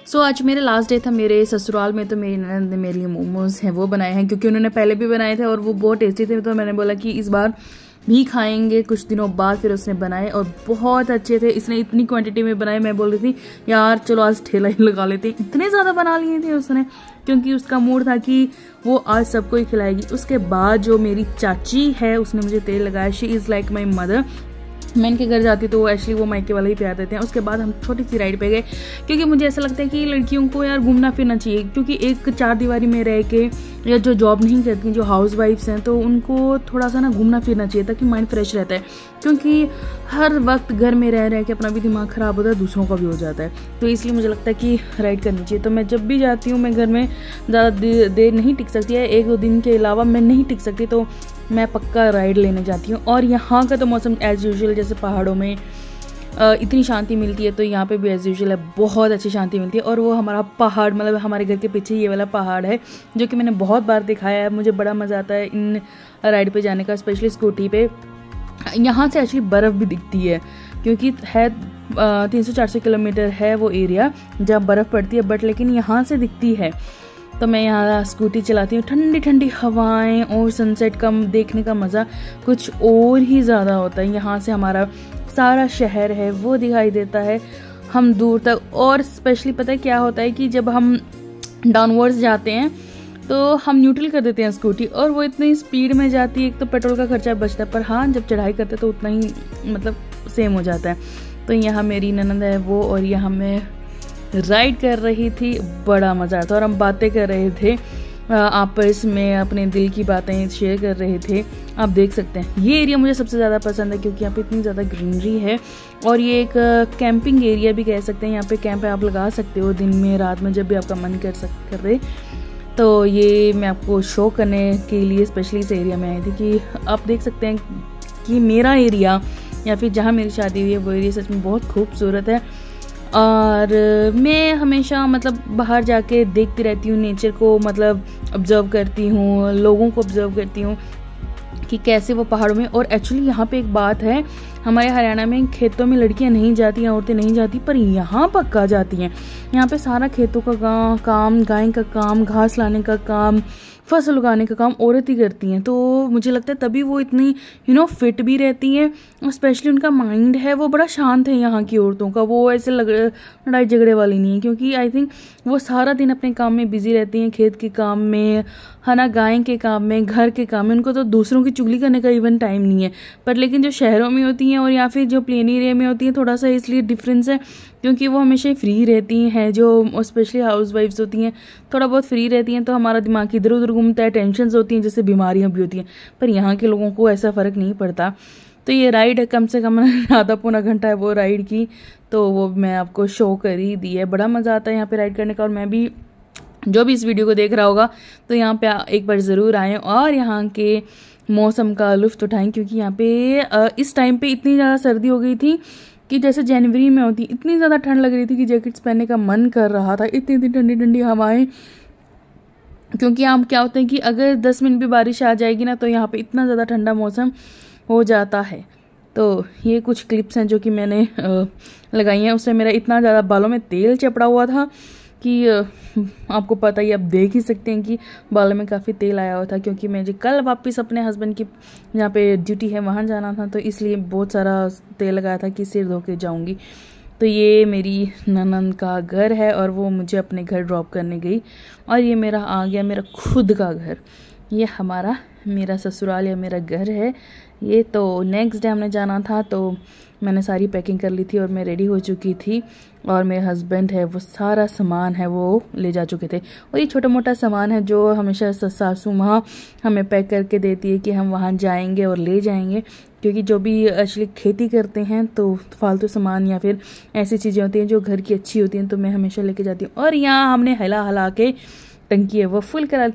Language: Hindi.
सो आज मेरा लास्ट डे था मेरे ससुराल में। तो मेरी ननद ने मेरे लिए मोमोज हैं वो बनाए हैं, क्योंकि उन्होंने पहले भी बनाए थे और वो बहुत टेस्टी थे। तो मैंने बोला कि इस बार भी खाएंगे कुछ दिनों बाद। फिर उसने बनाए और बहुत अच्छे थे। इसने इतनी क्वांटिटी में बनाए, मैं बोल रही थी यार चलो आज ठेला ही लगा लेते। इतने ज़्यादा बना लिए थे उसने, क्योंकि उसका मूड था कि वो आज सबको ही खिलाएगी। उसके बाद जो मेरी चाची है उसने मुझे तेल लगाया। She is like my mother. मैं इनके घर जाती तो एक्चुअली वो मायके वाला ही प्यार देते हैं। उसके बाद हम छोटी सी राइड पे गए, क्योंकि मुझे ऐसा लगता है कि लड़कियों को यार घूमना फिरना चाहिए। क्योंकि एक चार दीवारी में रह के या जो जॉब नहीं करती, जो हाउस वाइफ्स हैं, तो उनको थोड़ा सा ना घूमना फिरना चाहिए ताकि माइंड फ्रेश रहता है। क्योंकि हर वक्त घर में रह के अपना भी दिमाग ख़राब होता है, दूसरों का भी हो जाता है। तो इसलिए मुझे लगता है कि राइड करनी चाहिए। तो मैं जब भी जाती हूँ, मैं घर में ज़्यादा देर नहीं टिक सकती है, एक दो दिन के अलावा मैं नहीं टिक सकती। तो मैं पक्का राइड लेने जाती हूँ। और यहाँ का तो मौसम एज़ यूजुअल, जैसे पहाड़ों में इतनी शांति मिलती है, तो यहाँ पे भी एज़ यूजुअल है, बहुत अच्छी शांति मिलती है। और वो हमारा पहाड़, मतलब हमारे घर के पीछे ये वाला पहाड़ है, जो कि मैंने बहुत बार दिखाया है। मुझे बड़ा मज़ा आता है इन राइड पे जाने का, स्पेशली स्कूटी पे। यहाँ से एक्चुअली बर्फ़ भी दिखती है, क्योंकि है 300-400 किलोमीटर है वो एरिया जहाँ बर्फ़ पड़ती है, बट लेकिन यहाँ से दिखती है। तो मैं यहाँ स्कूटी चलाती हूँ, ठंडी ठंडी हवाएं और सनसेट का देखने का मज़ा कुछ और ही ज़्यादा होता है। यहाँ से हमारा सारा शहर है वो दिखाई देता है, हम दूर तक। और स्पेशली पता है क्या होता है कि जब हम डाउनवर्ड्स जाते हैं तो हम न्यूट्रल कर देते हैं स्कूटी, और वो इतनी स्पीड में जाती है, एक तो पेट्रोल का खर्चा बचता है, पर हाँ जब चढ़ाई करते तो उतना ही मतलब सेम हो जाता है। तो यहाँ मेरी ननद है वो, और यहाँ मैं राइड कर रही थी, बड़ा मज़ा आता था। और हम बातें कर रहे थे आपस में, अपने दिल की बातें शेयर कर रहे थे। आप देख सकते हैं ये एरिया मुझे सबसे ज़्यादा पसंद है, क्योंकि यहाँ पे इतनी ज़्यादा ग्रीनरी है। और ये एक कैंपिंग एरिया भी कह सकते हैं। यहाँ पे कैंप आप लगा सकते हो दिन में, रात में, जब भी आपका मन कर रहे। तो ये मैं आपको शो करने के लिए स्पेशली इस एरिया में आई थी, कि आप देख सकते हैं कि मेरा एरिया या फिर जहाँ मेरी शादी हुई है वो एरिया सच में बहुत खूबसूरत है। और मैं हमेशा मतलब बाहर जाके देखती रहती हूँ नेचर को, मतलब ऑब्जर्व करती हूँ, लोगों को ऑब्जर्व करती हूँ कि कैसे वो पहाड़ों में। और एक्चुअली यहाँ पे एक बात है, हमारे हरियाणा में खेतों में लड़कियाँ नहीं जाती, औरतें नहीं जाती, पर यहाँ पक्का जाती हैं। यहाँ पे सारा खेतों का काम, गाय का काम, घास लाने का काम, फसल उगाने का काम औरत ही करती हैं। तो मुझे लगता है तभी वो इतनी फिट भी रहती हैं। स्पेशली उनका माइंड है वो बड़ा शांत है यहाँ की औरतों का, वो ऐसे लड़ाई झगड़े वाली नहीं है। क्योंकि आई थिंक वो सारा दिन अपने काम में बिजी रहती हैं, खेत के काम में, है ना, गाय के काम में, घर के काम में। उनको तो दूसरों की चुगली करने का इवन टाइम नहीं है। पर लेकिन जो शहरों में होती हैं और या फिर जो प्लेन एरिया में होती हैं, थोड़ा सा इसलिए डिफरेंस है, क्योंकि वो हमेशा फ्री रहती हैं। जो स्पेशली हाउस वाइफ्स होती हैं थोड़ा बहुत फ्री रहती हैं, तो हमारा दिमाग इधर उधर घूमता है, टेंशन्स होती हैं, जैसे बीमारियां भी होती हैं। पर यहाँ के लोगों को ऐसा फ़र्क नहीं पड़ता। तो ये राइड कम से कम आधा पौना घंटा है वो राइड की, तो वो मैं आपको शो कर ही दी है। बड़ा मज़ा आता है यहाँ पे राइड करने का। और मैं भी, जो भी इस वीडियो को देख रहा होगा, तो यहाँ पे एक बार ज़रूर आएँ और यहाँ के मौसम का लुत्फ़ उठाएं। क्योंकि यहाँ पे इस टाइम पे इतनी ज़्यादा सर्दी हो गई थी कि जैसे जनवरी में होती, इतनी ज़्यादा ठंड लग रही थी कि जैकेट्स पहनने का मन कर रहा था। इतनी ठंडी ठंडी हवाएं। क्योंकि यहाँ क्या होता है कि अगर 10 मिनट भी बारिश आ जाएगी ना, तो यहाँ पे इतना ज़्यादा ठंडा मौसम हो जाता है। तो ये कुछ क्लिप्स हैं जो कि मैंने लगाई हैं। उससे मेरा इतना ज़्यादा बालों में तेल चपड़ा हुआ था कि आपको पता ही, आप देख ही सकते हैं कि बालों में काफ़ी तेल आया हुआ था। क्योंकि मुझे कल वापस अपने हस्बैंड की जहाँ पे ड्यूटी है वहाँ जाना था, तो इसलिए बहुत सारा तेल लगाया था कि सिर धो के जाऊँगी। तो ये मेरी ननद का घर है और वो मुझे अपने घर ड्रॉप करने गई। और ये मेरा आ गया मेरा खुद का घर। ये मेरा ससुराल या मेरा घर है ये। तो नेक्स्ट डे हमने जाना था, तो मैंने सारी पैकिंग कर ली थी और मैं रेडी हो चुकी थी। और मेरे हस्बैंड है वो सारा सामान है वो ले जा चुके थे। और ये छोटा मोटा सामान है जो हमेशा सासू माँ हमें पैक करके देती है कि हम वहाँ जाएंगे और ले जाएंगे। क्योंकि जो भी एक्चुअली खेती करते हैं तो फालतू सामान या फिर ऐसी चीज़ें होती हैं जो घर की अच्छी होती हैं, तो मैं हमेशा लेके जाती हूँ। और यहाँ हमने हिला के टंकी है वो फुल करा थी।